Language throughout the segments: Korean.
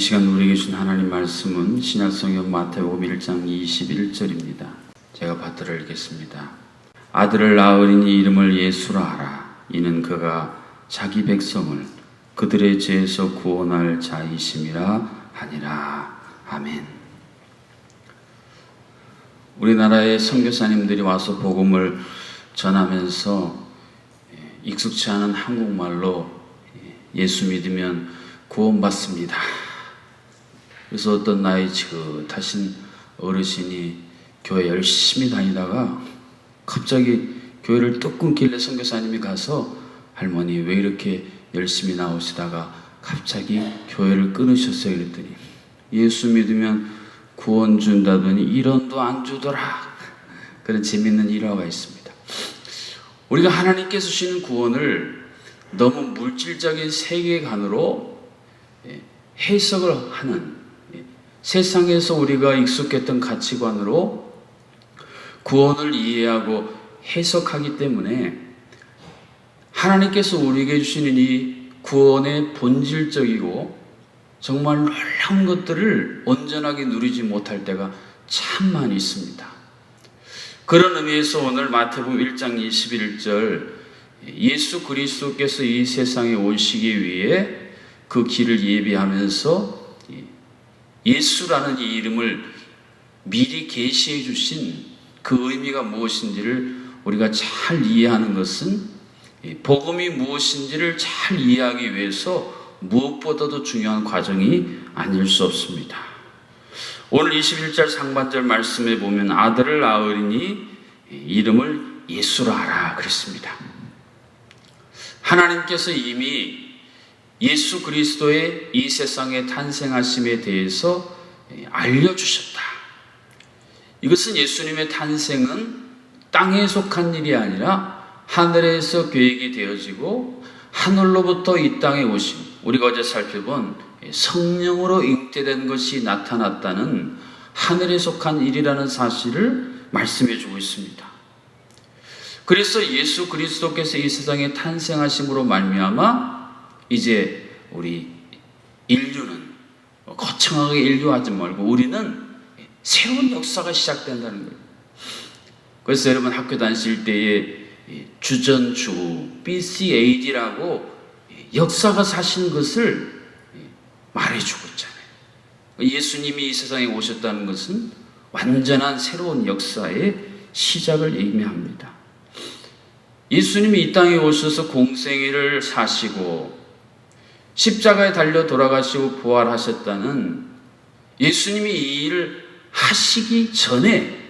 이 시간 우리에게 주신 하나님 말씀은 신약성경 마태복음 1장 21절입니다. 제가 받들어 읽겠습니다. 아들을 낳으리니 이름을 예수라 하라. 이는 그가 자기 백성을 그들의 죄에서 구원할 자이심이라 하니라. 아멘. 우리나라의 선교사님들이 와서 복음을 전하면서 익숙치 않은 한국말로 예수 믿으면 구원받습니다. 그래서 어떤 나이 지긋하신 어르신이 교회 열심히 다니다가 갑자기 교회를 뚝 끊길래 선교사님이 가서 할머니 왜 이렇게 열심히 나오시다가 갑자기 교회를 끊으셨어요? 그랬더니 예수 믿으면 구원 준다더니 1원도 안 주더라. 그런 재밌는 일화가 있습니다. 우리가 하나님께서 주시는 구원을 너무 물질적인 세계관으로 해석을 하는, 세상에서 우리가 익숙했던 가치관으로 구원을 이해하고 해석하기 때문에 하나님께서 우리에게 주시는 이 구원의 본질적이고 정말 놀라운 것들을 온전하게 누리지 못할 때가 참 많이 있습니다. 그런 의미에서 오늘 마태복음 1장 21절 예수 그리스도께서 이 세상에 오시기 위해 그 길을 예비하면서 예수라는 이 이름을 미리 계시해 주신 그 의미가 무엇인지를 우리가 잘 이해하는 것은 복음이 무엇인지를 잘 이해하기 위해서 무엇보다도 중요한 과정이 아닐 수 없습니다. 오늘 21절 상반절 말씀에 보면 아들을 낳으리니 이름을 예수라 하라 그랬습니다. 하나님께서 이미 예수 그리스도의 이 세상에 탄생하심에 대해서 알려주셨다. 이것은 예수님의 탄생은 땅에 속한 일이 아니라 하늘에서 계획이 되어지고 하늘로부터 이 땅에 오신, 우리가 어제 살펴본 성령으로 잉태된 것이 나타났다는 하늘에 속한 일이라는 사실을 말씀해 주고 있습니다. 그래서 예수 그리스도께서 이 세상에 탄생하심으로 말미암아 이제 우리 인류는 거창하게 인류하지 말고 우리는 새로운 역사가 시작된다는 거예요. 그래서 여러분 학교 다니실 때에 주전주 BCAD라고 역사가 사신 것을 말해주고 있잖아요. 예수님이 이 세상에 오셨다는 것은 완전한 새로운 역사의 시작을 의미합니다. 예수님이 이 땅에 오셔서 공생애를 사시고 십자가에 달려 돌아가시고 부활하셨다는 예수님이 이 일을 하시기 전에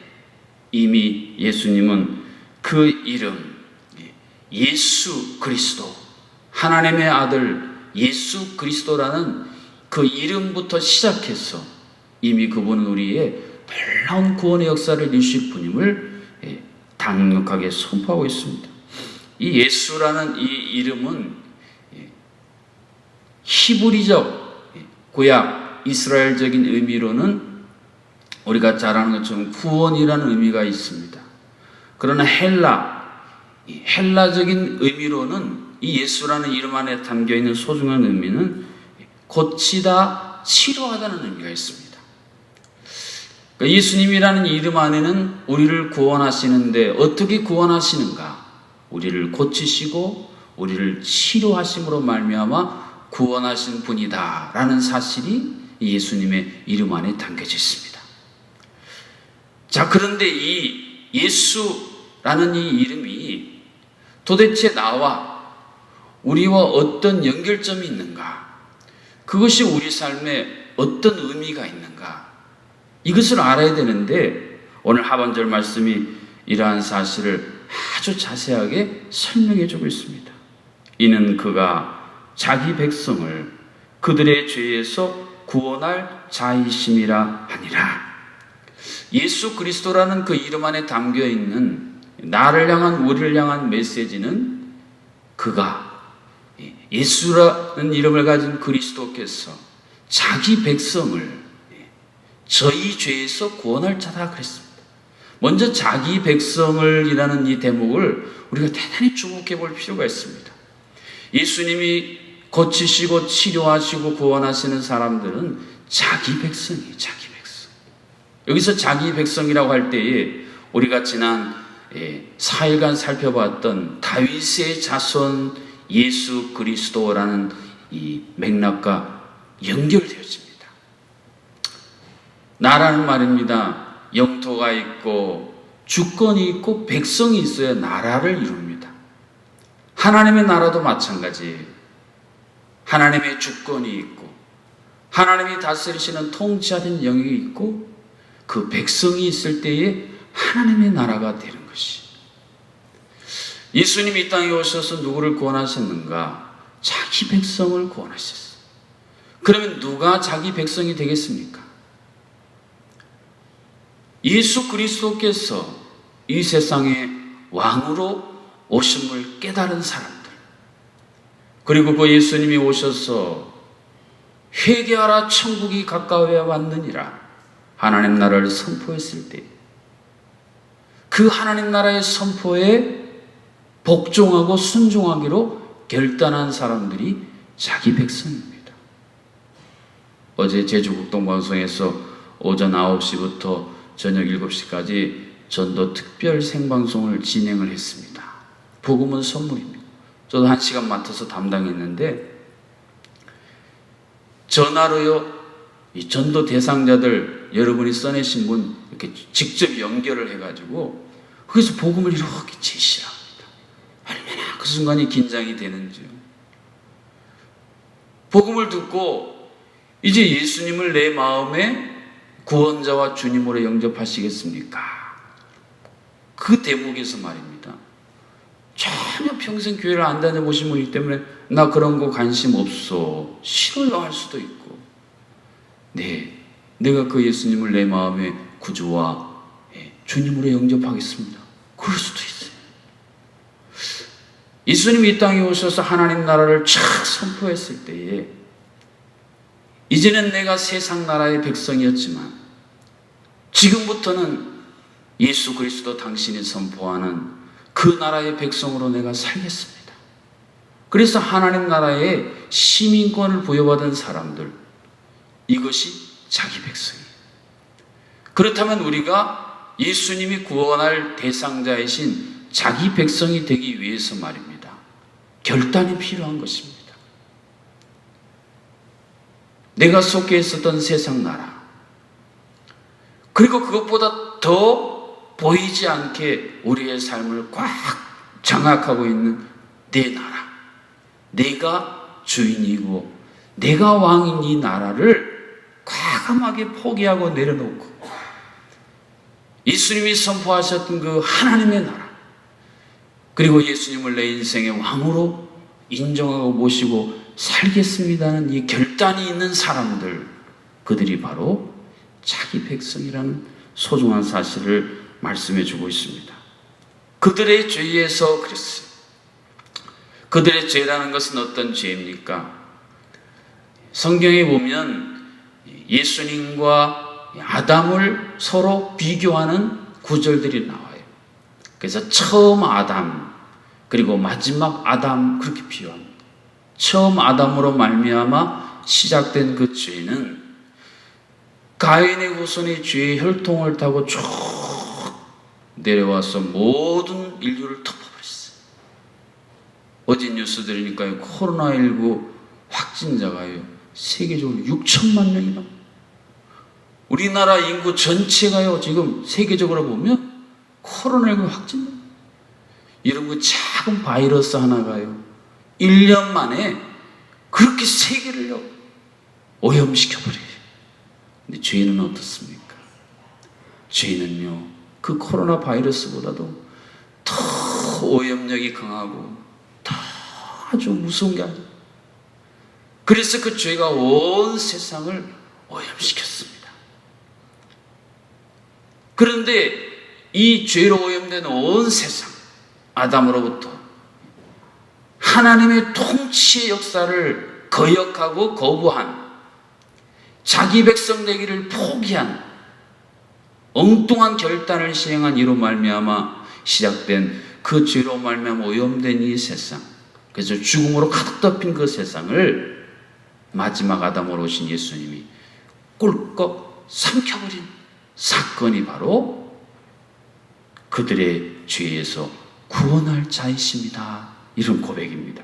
이미 예수님은 그 이름 예수 그리스도, 하나님의 아들 예수 그리스도라는 그 이름부터 시작해서 이미 그분은 우리의 놀라운 구원의 역사를 이루실 분임을 강력하게 선포하고 있습니다. 이 예수라는 이 이름은 히브리적 구약 이스라엘적인 의미로는 우리가 잘 아는 것처럼 구원이라는 의미가 있습니다. 그러나 헬라적인 의미로는 이 예수라는 이름 안에 담겨있는 소중한 의미는 고치다, 치료하다는 의미가 있습니다. 그러니까 예수님이라는 이름 안에는 우리를 구원하시는데 어떻게 구원하시는가? 우리를 고치시고 우리를 치료하심으로 말미암아 구원하신 분이다 라는 사실이 예수님의 이름 안에 담겨져 있습니다. 자, 그런데 이 예수라는 이 이름이 도대체 나와 우리와 어떤 연결점이 있는가? 그것이 우리 삶에 어떤 의미가 있는가? 이것을 알아야 되는데 오늘 하반절 말씀이 이러한 사실을 아주 자세하게 설명해 주고 있습니다. 이는 그가 자기 백성을 그들의 죄에서 구원할 자이심이라 하니라. 예수 그리스도라는 그 이름 안에 담겨 있는 나를 향한, 우리를 향한 메시지는 그가, 예수라는 이름을 가진 그리스도께서 자기 백성을 저희 죄에서 구원할 자다 그랬습니다. 먼저 자기 백성을 이라는 이 대목을 우리가 대단히 주목해 볼 필요가 있습니다. 예수님이 고치시고 치료하시고 구원하시는 사람들은 자기 백성이에요. 자기 백성. 여기서 자기 백성이라고 할 때에 우리가 지난 4일간 살펴봤던 다윗의 자손 예수 그리스도라는 이 맥락과 연결되어집니다. 나라는 말입니다. 영토가 있고 주권이 있고 백성이 있어야 나라를 이룹니다. 하나님의 나라도 마찬가지예요. 하나님의 주권이 있고 하나님이 다스리시는 통치하는 영역이 있고 그 백성이 있을 때에 하나님의 나라가 되는 것이. 예수님이 이 땅에 오셔서 누구를 구원하셨는가? 자기 백성을 구원하셨어요. 그러면 누가 자기 백성이 되겠습니까? 예수 그리스도께서 이 세상에 왕으로 오심을 깨달은 사람들, 그리고 그 예수님이 오셔서 회개하라 천국이 가까워 왔느니라 하나님 나라를 선포했을 때 그 하나님 나라의 선포에 복종하고 순종하기로 결단한 사람들이 자기 백성입니다. 어제 제주국동방송에서 오전 9시부터 저녁 7시까지 전도 특별 생방송을 진행을 했습니다. 복음은 선물입니다. 저도 1시간 맡아서 담당했는데 전화로요, 이 전도 대상자들 여러분이 써내신 분 이렇게 직접 연결을 해가지고 거기서 복음을 이렇게 제시합니다. 얼마나 그 순간이 긴장이 되는지요. 복음을 듣고 이제 예수님을 내 마음에 구원자와 주님으로 영접하시겠습니까? 그 대목에서 말입니다. 전혀 평생 교회를 안 다녀보신 분이기 때문에 나 그런 거 관심 없어, 싫어요 할 수도 있고, 네, 내가 그 예수님을 내 마음의 구주와 주님으로 영접하겠습니다. 그럴 수도 있어요. 예수님이 이 땅에 오셔서 하나님 나라를 쫙 선포했을 때에 이제는 내가 세상 나라의 백성이었지만 지금부터는 예수 그리스도 당신이 선포하는 그 나라의 백성으로 내가 살겠습니다. 그래서 하나님 나라의 시민권을 부여받은 사람들, 이것이 자기 백성이에요. 그렇다면 우리가 예수님이 구원할 대상자이신 자기 백성이 되기 위해서 말입니다, 결단이 필요한 것입니다. 내가 속해 있었던 세상 나라, 그리고 그것보다 더 보이지 않게 우리의 삶을 꽉 장악하고 있는 내 나라, 내가 주인이고 내가 왕인 이 나라를 과감하게 포기하고 내려놓고 예수님이 선포하셨던 그 하나님의 나라, 그리고 예수님을 내 인생의 왕으로 인정하고 모시고 살겠습니다는 이 결단이 있는 사람들, 그들이 바로 자기 백성이라는 소중한 사실을 말씀해 주고 있습니다. 그들의 죄에서 그랬어요. 그들의 죄라는 것은 어떤 죄입니까? 성경에 보면 예수님과 아담을 서로 비교하는 구절들이 나와요. 그래서 처음 아담 그리고 마지막 아담 그렇게 비교합니다. 처음 아담으로 말미암아 시작된 그 죄는 가인의 후손이 죄의 혈통을 타고 쭉 내려와서 모든 인류를 덮어버렸어요. 어제 뉴스 들으니까요, 코로나19 확진자가요 세계적으로 6천만 명이나, 우리나라 인구 전체가요 지금 세계적으로 보면 코로나19 확진자, 이런 그 작은 바이러스 하나가요 1년 만에 그렇게 세계를요 오염시켜버려요. 근데 죄는 어떻습니까? 죄는요 그 코로나 바이러스보다도 더 오염력이 강하고 더 아주 무서운 게 아니에요. 그래서 그 죄가 온 세상을 오염시켰습니다. 그런데 이 죄로 오염된 온 세상, 아담으로부터 하나님의 통치의 역사를 거역하고 거부한, 자기 백성 되기를 포기한 엉뚱한 결단을 시행한 이로 말미암아 시작된 그 죄로 말미암아 오염된 이 세상, 그래서 죽음으로 가득 덮인 그 세상을 마지막 아담으로 오신 예수님이 꿀꺽 삼켜버린 사건이 바로 그들의 죄에서 구원할 자이십니다. 이런 고백입니다.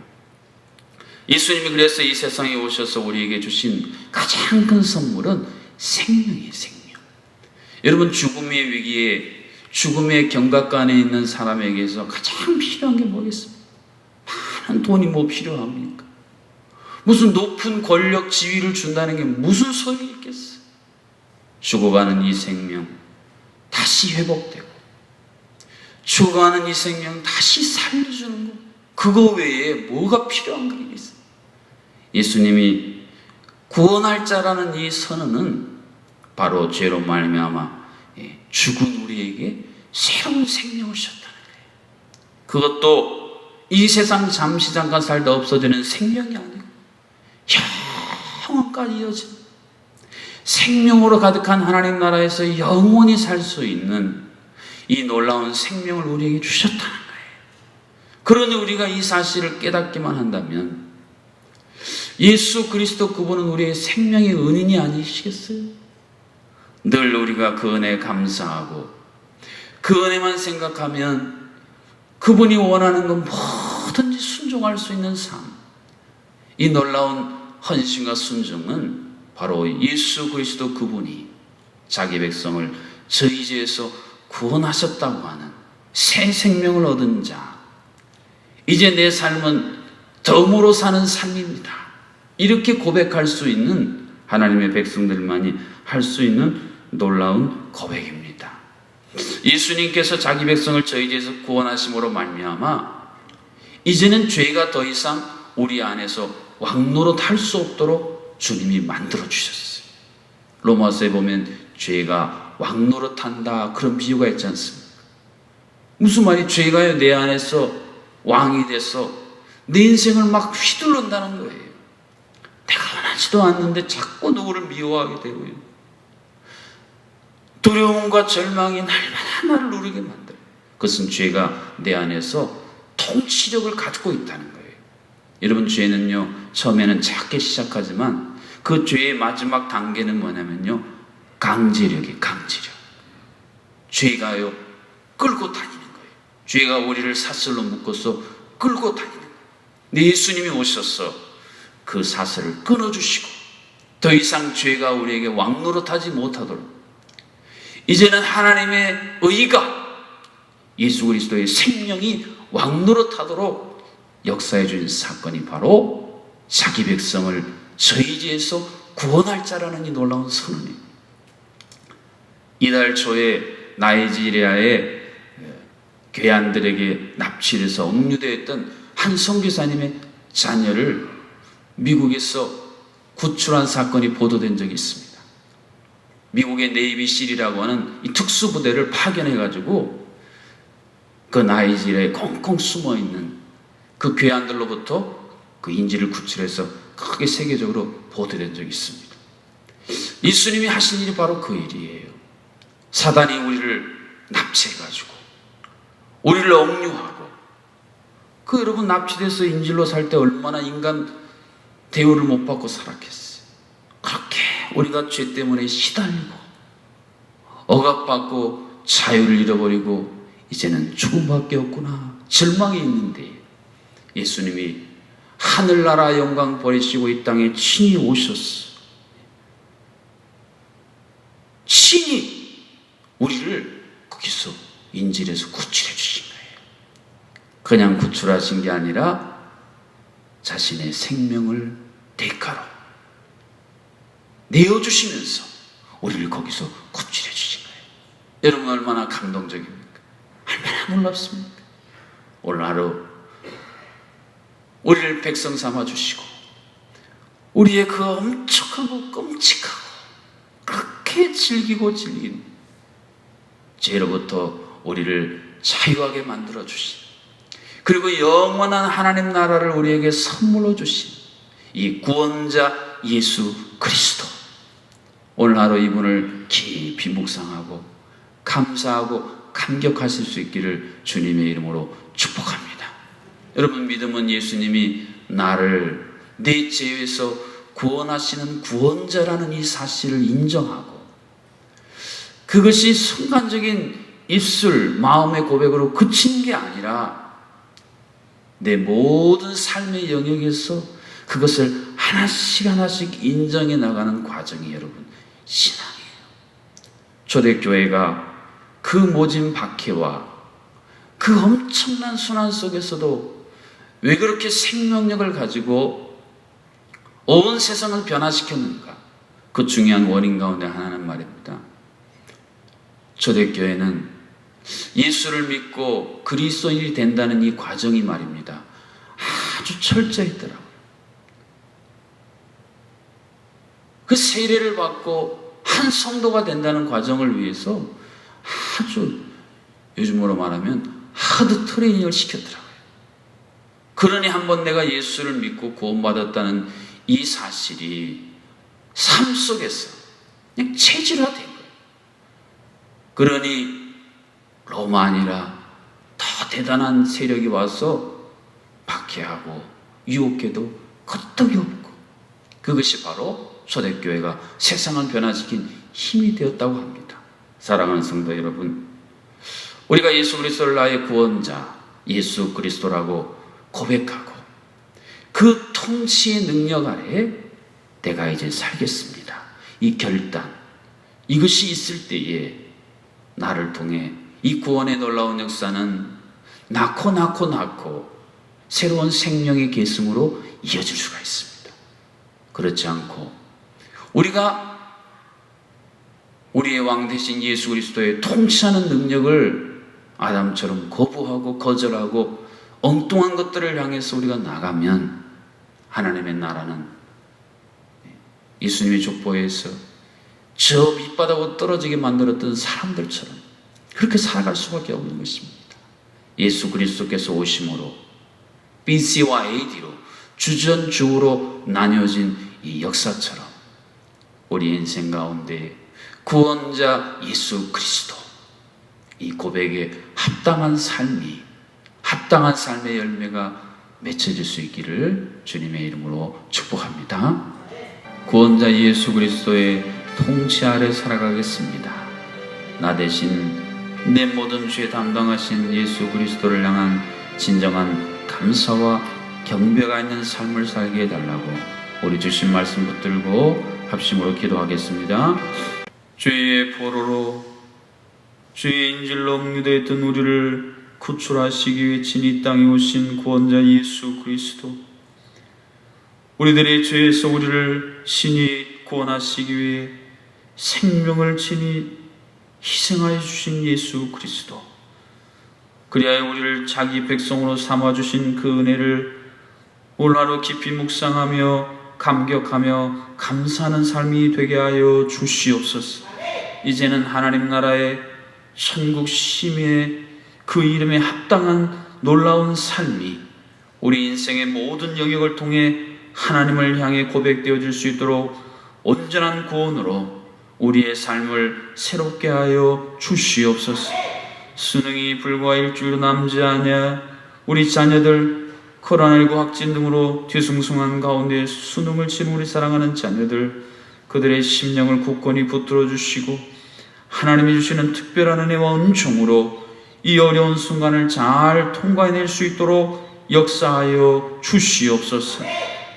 예수님이 그래서 이 세상에 오셔서 우리에게 주신 가장 큰 선물은 생명이에요. 생명. 여러분, 죽음의 위기에, 죽음의 경각간에 있는 사람에게서 가장 필요한 게 뭐겠습니까? 많은 돈이 뭐 필요합니까? 무슨 높은 권력, 지위를 준다는 게 무슨 소용이 있겠어요? 죽어가는 이 생명 다시 회복되고, 죽어가는 이 생명 다시 살려주는 것, 그거 외에 뭐가 필요한 게 있어요? 예수님이 구원할 자라는 이 선언은 바로 죄로 말미암아 죽은 우리에게 새로운 생명을 주셨다는 거예요. 그것도 이 세상 잠시 잠깐 살다 없어지는 생명이 아니고 영원까지 이어진 생명으로 가득한 하나님 나라에서 영원히 살 수 있는 이 놀라운 생명을 우리에게 주셨다는 거예요. 그러니 우리가 이 사실을 깨닫기만 한다면 예수 그리스도 그분은 우리의 생명의 은인이 아니시겠어요? 늘 우리가 그 은혜에 감사하고 그 은혜만 생각하면 그분이 원하는 건 뭐든지 순종할 수 있는 삶, 이 놀라운 헌신과 순종은 바로 예수 그리스도 그분이 자기 백성을 저희 죄에서 구원하셨다고 하는 새 생명을 얻은 자, 이제 내 삶은 덤으로 사는 삶입니다, 이렇게 고백할 수 있는 하나님의 백성들만이 할 수 있는 놀라운 고백입니다. 예수님께서 자기 백성을 저희 죄에서 구원하심으로 말미암아 이제는 죄가 더 이상 우리 안에서 왕노릇 할 수 없도록 주님이 만들어 주셨어요. 로마서에 보면 죄가 왕노릇한다 그런 비유가 있지 않습니까? 무슨 말이, 죄가 내 안에서 왕이 돼서 내 인생을 막 휘둘른다는 거예요. 내가 원하지도 않는데 자꾸 누구를 미워하게 되고요, 두려움과 절망이 날마다 나를 누르게 만들어요. 그것은 죄가 내 안에서 통치력을 가지고 있다는 거예요. 여러분, 죄는요, 처음에는 작게 시작하지만 그 죄의 마지막 단계는 뭐냐면요, 강제력이에요. 강제력. 죄가요 끌고 다니는 거예요. 죄가 우리를 사슬로 묶어서 끌고 다니는 거예요. 근데 예수님이 오셔서 그 사슬을 끊어주시고 더 이상 죄가 우리에게 왕노릇하지 못하도록, 이제는 하나님의 의가, 예수 그리스도의 생명이 왕노릇하도록 역사해 주신 사건이 바로 자기 백성을 저희 죄에서 구원할 자라는 이 놀라운 선언입니다. 이달 초에 나이지리아의 괴한들에게 납치돼서 억류되어 있던 한 선교사님의 자녀를 미국에서 구출한 사건이 보도된 적이 있습니다. 미국의 네이비실이라고 하는 이 특수부대를 파견해가지고 그 나이지리아에 꽁꽁 숨어있는 그 괴한들로부터 그 인질을 구출해서 크게 세계적으로 보도된 적이 있습니다. 예수님이 하신 일이 바로 그 일이에요. 사단이 우리를 납치해가지고 우리를 억류하고, 그 여러분 납치돼서 인질로 살 때 얼마나 인간 대우를 못 받고 살았겠어요. 그렇게 우리가 죄 때문에 시달리고 억압받고 자유를 잃어버리고 이제는 죽음밖에 없구나 절망이 있는데, 예수님이 하늘나라 영광 버리시고 이 땅에 친히 오셨어. 친히 우리를 거기서 인질에서 구출해 주신 거예요. 그냥 구출하신 게 아니라 자신의 생명을 대가로 내어주시면서 우리를 거기서 구출해 주신 거예요. 여러분, 얼마나 감동적입니까? 얼마나 놀랍습니까? 오늘 하루 우리를 백성 삼아 주시고 우리의 그 엄청하고 끔찍하고 그렇게 즐기고 즐긴 죄로부터 우리를 자유하게 만들어 주신, 그리고 영원한 하나님 나라를 우리에게 선물로 주신 이 구원자 예수 그리스도, 오늘 하루 이분을 깊이 묵상하고 감사하고 감격하실 수 있기를 주님의 이름으로 축복합니다. 여러분, 믿음은 예수님이 나를 내 죄에서 구원하시는 구원자라는 이 사실을 인정하고, 그것이 순간적인 입술, 마음의 고백으로 그친 게 아니라 내 모든 삶의 영역에서 그것을 하나씩 하나씩 인정해 나가는 과정이 여러분 신앙이에요. 초대교회가 그 모진 박해와 그 엄청난 순환 속에서도 왜 그렇게 생명력을 가지고 온 세상을 변화시켰는가? 그 중요한 원인 가운데 하나는 말입니다. 초대교회는 예수를 믿고 그리스도인이 된다는 이 과정이 말입니다, 아주 철저했더라고요. 그 세례를 받고 한 성도가 된다는 과정을 위해서 아주, 요즘으로 말하면 하드 트레이닝을 시켰더라고요. 그러니 한번 내가 예수를 믿고 구원받았다는 이 사실이 삶 속에서 그냥 체질화된 거예요. 그러니 로마 아니라 더 대단한 세력이 와서 박해하고 유혹해도 끄떡이 없고, 그것이 바로 초대교회가 세상을 변화시킨 힘이 되었다고 합니다. 사랑하는 성도 여러분, 우리가 예수 그리스도를 나의 구원자, 예수 그리스도라고 고백하고 그 통치의 능력 아래에 내가 이제 살겠습니다, 이 결단, 이것이 있을 때에 나를 통해 이 구원의 놀라운 역사는 낳고 새로운 생명의 계승으로 이어질 수가 있습니다. 그렇지 않고 우리가 우리의 왕 대신 예수 그리스도의 통치하는 능력을 아담처럼 거부하고 거절하고 엉뚱한 것들을 향해서 우리가 나가면 하나님의 나라는 예수님의 족보에서 저 밑바닥으로 떨어지게 만들었던 사람들처럼 그렇게 살아갈 수밖에 없는 것입니다. 예수 그리스도께서 오심으로 BC와 AD로 주전주후로 나뉘어진 이 역사처럼 우리 인생 가운데 구원자 예수 그리스도, 이 고백에 합당한 삶이, 합당한 삶의 열매가 맺혀질 수 있기를 주님의 이름으로 축복합니다. 구원자 예수 그리스도의 통치 아래 살아가겠습니다. 나 대신 내 모든 죄 담당하신 예수 그리스도를 향한 진정한 감사와 경배가 있는 삶을 살게 해달라고 우리 주신 말씀 붙들고 합심으로 기도하겠습니다. 죄의 포로로 죄의 인질로 억류되었던 우리를 구출하시기 위해 친히 땅에 오신 구원자 예수 그리스도, 우리들의 죄에서 우리를 친히 구원하시기 위해 생명을 친히 희생하여 주신 예수 그리스도, 그리하여 우리를 자기 백성으로 삼아주신 그 은혜를 오늘 하루 깊이 묵상하며 감격하며 감사하는 삶이 되게 하여 주시옵소서. 이제는 하나님 나라의 천국 심의 그 이름에 합당한 놀라운 삶이 우리 인생의 모든 영역을 통해 하나님을 향해 고백되어질 수 있도록 온전한 구원으로 우리의 삶을 새롭게 하여 주시옵소서. 수능이 불과 일주일 남지 않아 우리 자녀들 코로나19 확진 등으로 뒤숭숭한 가운데 수능을 치는 우리 사랑하는 자녀들, 그들의 심령을 굳건히 붙들어 주시고 하나님이 주시는 특별한 은혜와 은총으로 이 어려운 순간을 잘 통과해낼 수 있도록 역사하여 주시옵소서.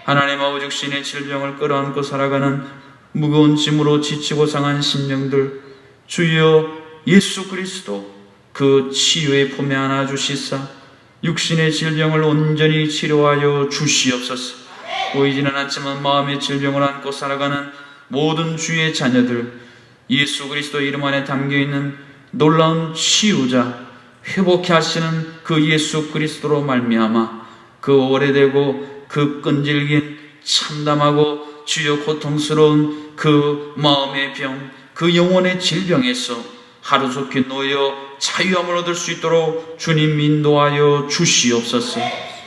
하나님 아버지, 육신의 질병을 끌어안고 살아가는 무거운 짐으로 지치고 상한 심령들, 주여 예수 그리스도 그 치유의 품에 안아 주시사 육신의 질병을 온전히 치료하여 주시옵소서. 보이지는 않지만 마음의 질병을 안고 살아가는 모든 주의 자녀들, 예수 그리스도 이름 안에 담겨있는 놀라운 치유자, 회복케 하시는 그 예수 그리스도로 말미암아 그 오래되고 그 끈질긴 참담하고 주여 고통스러운 그 마음의 병, 그 영혼의 질병에서 하루속히 놓여 자유함을 얻을 수 있도록 주님 인도하여 주시옵소서.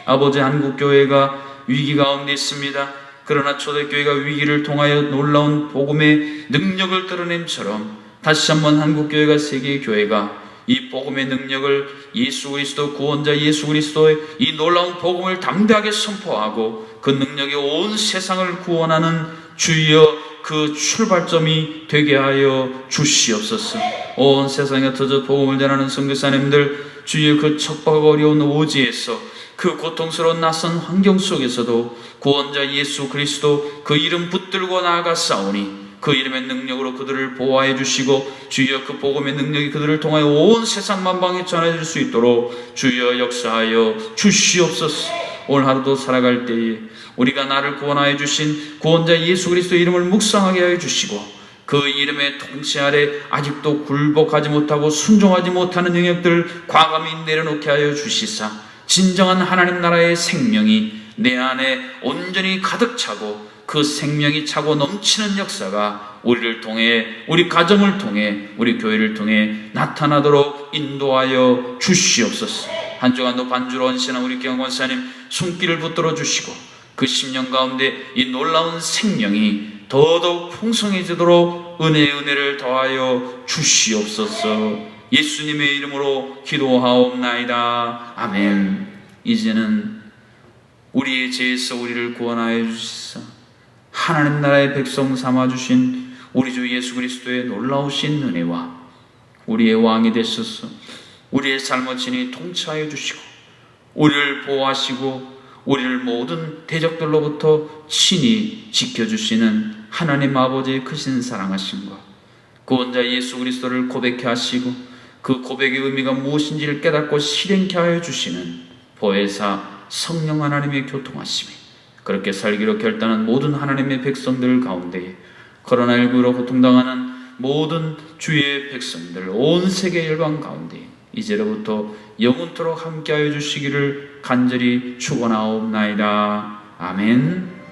아버지, 한국교회가 위기 가운데 있습니다. 그러나 초대교회가 위기를 통하여 놀라운 복음의 능력을 드러냄처럼 다시 한번 한국교회가 세계교회가 이 복음의 능력을 예수 그리스도 구원자 예수 그리스도의 이 놀라운 복음을 담대하게 선포하고 그 능력이 온 세상을 구원하는 주여 그 출발점이 되게 하여 주시옵소서. 온 세상에 흩어져 복음을 전하는 선교사님들 주여 그 척박하고 어려운 오지에서 그 고통스러운 낯선 환경 속에서도 구원자 예수 그리스도 그 이름 붙들고 나아가 싸우니 그 이름의 능력으로 그들을 보호해 주시고 주여 그 복음의 능력이 그들을 통하여 온 세상 만방에 전해질 수 있도록 주여 역사하여 주시옵소서. 오늘 하루도 살아갈 때에 우리가 나를 구원하여 주신 구원자 예수 그리스도의 이름을 묵상하게 하여 주시고 그 이름의 통치 아래 아직도 굴복하지 못하고 순종하지 못하는 영역들 과감히 내려놓게 하여 주시사 진정한 하나님 나라의 생명이 내 안에 온전히 가득 차고 그 생명이 차고 넘치는 역사가 우리를 통해 우리 가정을 통해 우리 교회를 통해 나타나도록 인도하여 주시옵소서. 한 주간도 반주로 헌신한 우리 경영 권사님 손길을 붙들어 주시고 그 10년 가운데 이 놀라운 생명이 더더욱 풍성해지도록 은혜를 더하여 주시옵소서. 예수님의 이름으로 기도하옵나이다. 아멘. 이제는 우리의 죄에서 우리를 구원하여 주시사 하나님 나라의 백성 삼아주신 우리 주 예수 그리스도의 놀라우신 은혜와 우리의 왕이 되셔서 우리의 삶을 친히 통치하여 주시고 우리를 보호하시고 우리를 모든 대적들로부터 친히 지켜주시는 하나님 아버지의 크신 사랑하심과 구원자 예수 그리스도를 고백해 하시고 그 고백의 의미가 무엇인지를 깨닫고 실행케 하여 주시는 보혜사 성령 하나님의 교통하심이 그렇게 살기로 결단한 모든 하나님의 백성들 가운데 코로나19로 고통당하는 모든 주의 백성들 온 세계 열방 가운데 이제로부터 영원토록 함께하여 주시기를 간절히 축원하옵나이다. 아멘.